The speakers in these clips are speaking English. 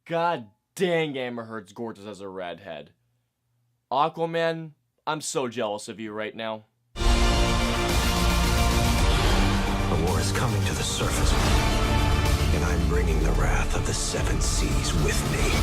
god dang Amber Heard's gorgeous as a redhead. Aquaman, I'm so jealous of you right now. The war is coming to the surface, and I'm bringing the wrath of the seven seas with me.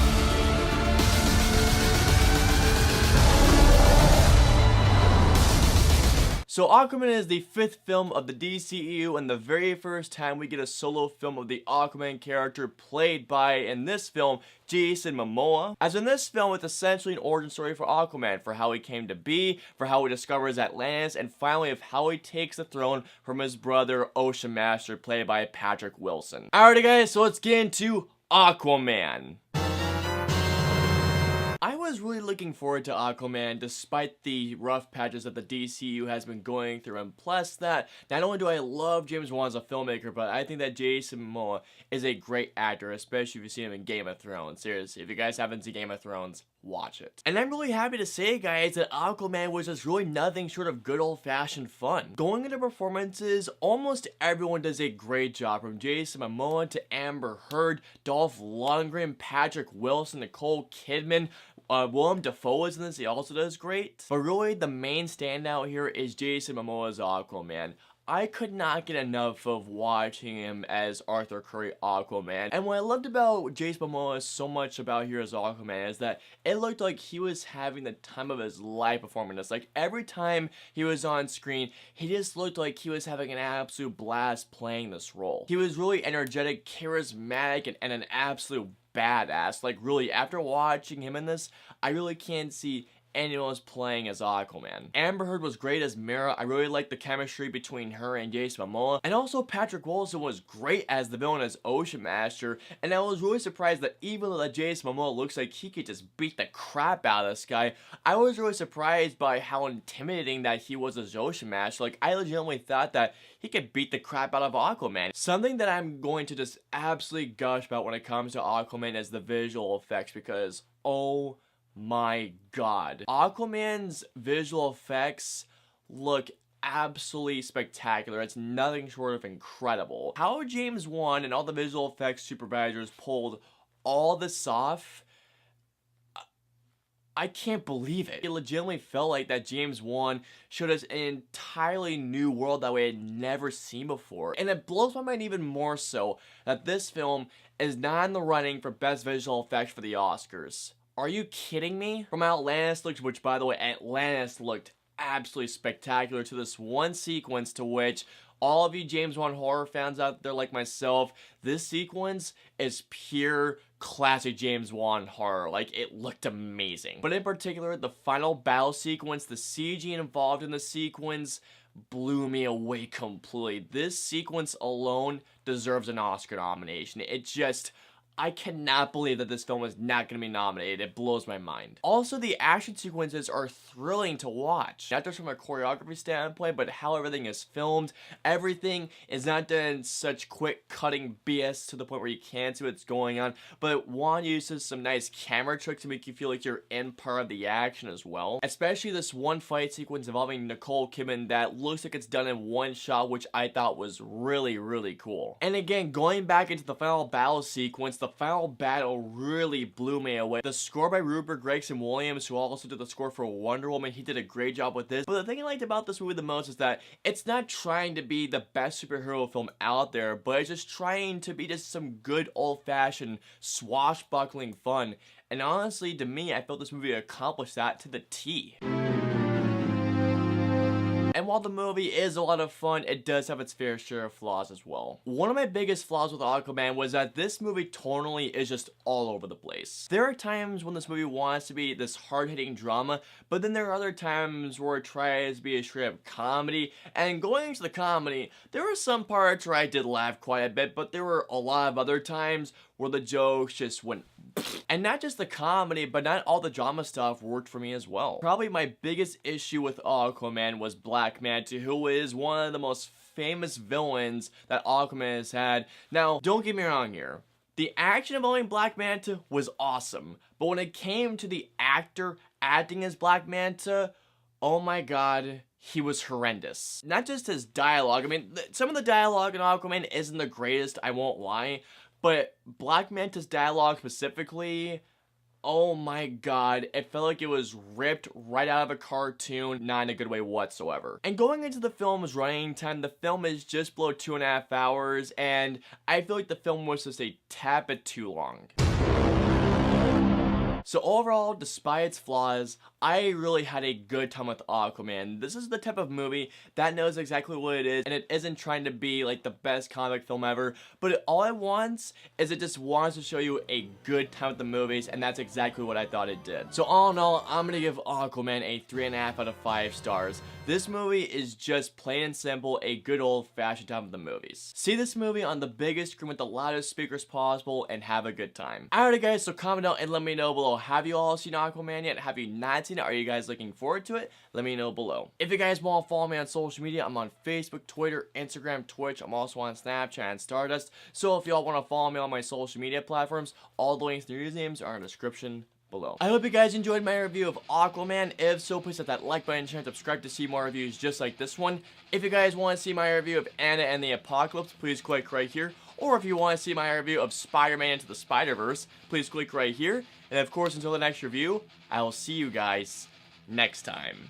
So Aquaman is the 5th film of the DCEU and the very first time we get a solo film of the Aquaman character played by, in this film, Jason Momoa. As in this film, it's essentially an origin story for Aquaman, for how he came to be, for how he discovers Atlantis, and finally of how he takes the throne from his brother Ocean Master, played by Patrick Wilson. Alrighty guys, so let's get into Aquaman. I was really looking forward to Aquaman despite the rough patches that the DCU has been going through, and plus that, not only do I love James Wan as a filmmaker, but I think that Jason Momoa is a great actor, especially if you see him in Game of Thrones. Seriously, if you guys haven't seen Game of Thrones, watch it. And I'm really happy to say, guys, that Aquaman was just really nothing short of good old-fashioned fun. Going into performances, almost everyone does a great job, from Jason Momoa to Amber Heard, Dolph Lundgren, Patrick Wilson, Nicole Kidman. Willem Dafoe is in this, he also does great. But really, the main standout here is Jason Momoa's Aquaman. I could not get enough of watching him as Arthur Curry Aquaman. And what I loved about Jason Momoa so much about here as Aquaman is that it looked like he was having the time of his life performing this. Like, every time he was on screen, he just looked like he was having an absolute blast playing this role. He was really energetic, charismatic, and an absolute badass. Like, really, after watching him in this, I really can't see anyone else playing as Aquaman. Amber Heard was great as Mera. I really liked the chemistry between her and Jason Momoa. And also Patrick Wilson was great as the villain as Ocean Master. And I was really surprised that even though that Jason Momoa looks like he could just beat the crap out of this guy, I was really surprised by how intimidating that he was as Ocean Master. Like, I legitimately thought that he could beat the crap out of Aquaman. Something that I'm going to just absolutely gush about when it comes to Aquaman is the visual effects, because oh my god, Aquaman's visual effects look absolutely spectacular. It's nothing short of incredible. How James Wan and all the visual effects supervisors pulled all this off, I can't believe it. It legitimately felt like that James Wan showed us an entirely new world that we had never seen before. And it blows my mind even more so that this film is not in the running for best visual effects for the Oscars. Are you kidding me? From Atlantis, which by the way, Atlantis looked absolutely spectacular, to this one sequence to which all of you James Wan horror fans out there like myself, this sequence is pure classic James Wan horror. Like, it looked amazing. But in particular, the final battle sequence, the CG involved in the sequence blew me away completely. This sequence alone deserves an Oscar nomination. It just, I cannot believe that this film is not going to be nominated. It blows my mind. Also, the action sequences are thrilling to watch. Not just from a choreography standpoint, but how everything is filmed. Everything is not done in such quick cutting BS to the point where you can't see what's going on. But Wan uses some nice camera tricks to make you feel like you're in part of the action as well. Especially this one fight sequence involving Nicole Kidman that looks like it's done in one shot, which I thought was really, really cool. And again, going back into the final battle sequence, the final battle really blew me away. The score by Rupert Gregson-Williams, who also did the score for Wonder Woman, he did a great job with this. But the thing I liked about this movie the most is that it's not trying to be the best superhero film out there, but it's just trying to be just some good old-fashioned swashbuckling fun. And honestly, to me, I felt this movie accomplished that to the T. And while the movie is a lot of fun, it does have its fair share of flaws as well. One of my biggest flaws with Aquaman was that this movie tonally is just all over the place. There are times when this movie wants to be this hard-hitting drama, but then there are other times where it tries to be a straight-up comedy. And going into the comedy, there were some parts where I did laugh quite a bit, but there were a lot of other times where the jokes just went and not just the comedy, but not all the drama stuff worked for me as well. Probably my biggest issue with Aquaman was Black Manta, who is one of the most famous villains that Aquaman has had. Now, don't get me wrong here. The action involving Black Manta was awesome, but when it came to the actor acting as Black Manta, oh my god, he was horrendous. Not just his dialogue. I mean, some of the dialogue in Aquaman isn't the greatest, I won't lie, but Black Manta's dialogue specifically, oh my god, it felt like it was ripped right out of a cartoon, not in a good way whatsoever. And going into the film's running time, the film is just below 2.5 hours, and I feel like the film was just a tad bit too long. So overall, despite its flaws, I really had a good time with Aquaman. This is the type of movie that knows exactly what it is, and it isn't trying to be like the best comic film ever, but all it wants is it just wants to show you a good time with the movies, and that's exactly what I thought it did. So all in all, I'm gonna give Aquaman a 3.5 out of 5 stars. This movie is just plain and simple a good old-fashioned time with the movies. See this movie on the biggest screen with the loudest speakers possible and have a good time. Alright guys, so comment down and let me know below. Have you all seen Aquaman yet? Have you not seen it? Are you guys looking forward to it? Let me know below. If you guys want to follow me on social media, I'm on Facebook, Twitter, Instagram, Twitch. I'm also on Snapchat and Stardust. So if y'all want to follow me on my social media platforms, all the links to their usernames are in the description below. I hope you guys enjoyed my review of Aquaman. If so, please hit that like button and subscribe to see more reviews just like this one. If you guys want to see my review of Anna and the Apocalypse, please click right here. Or if you want to see my review of Spider-Man Into the Spider-Verse, please click right here. And of course, until the next review, I will see you guys next time.